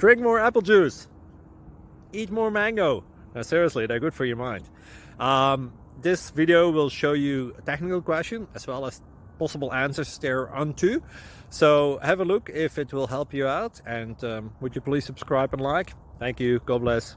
Drink more apple juice. Eat more mango. No, seriously, they're good for your mind. This video will show you a technical question as well as possible answers thereunto. So have a look if it will help you out, and would you please subscribe and like? Thank you. God bless.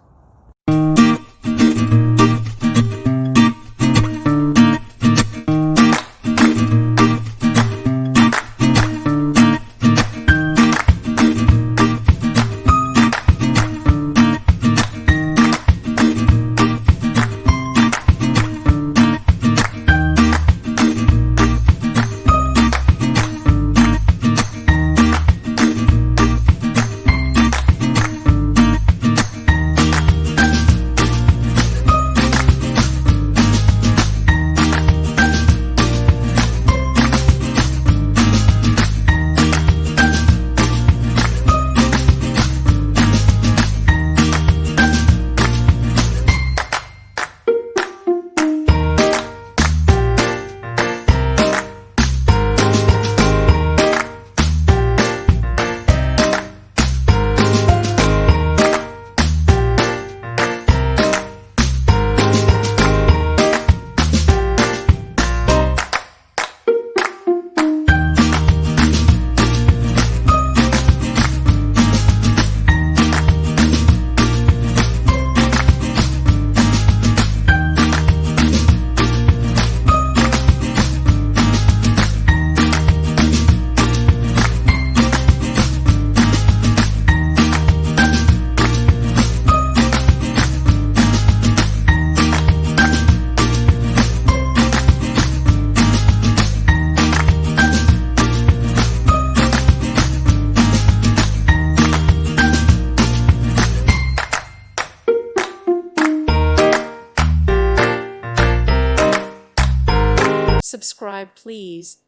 Subscribe, please.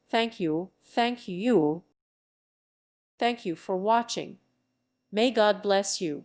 Thank you. Thank you. Thank you for watching. May God bless you.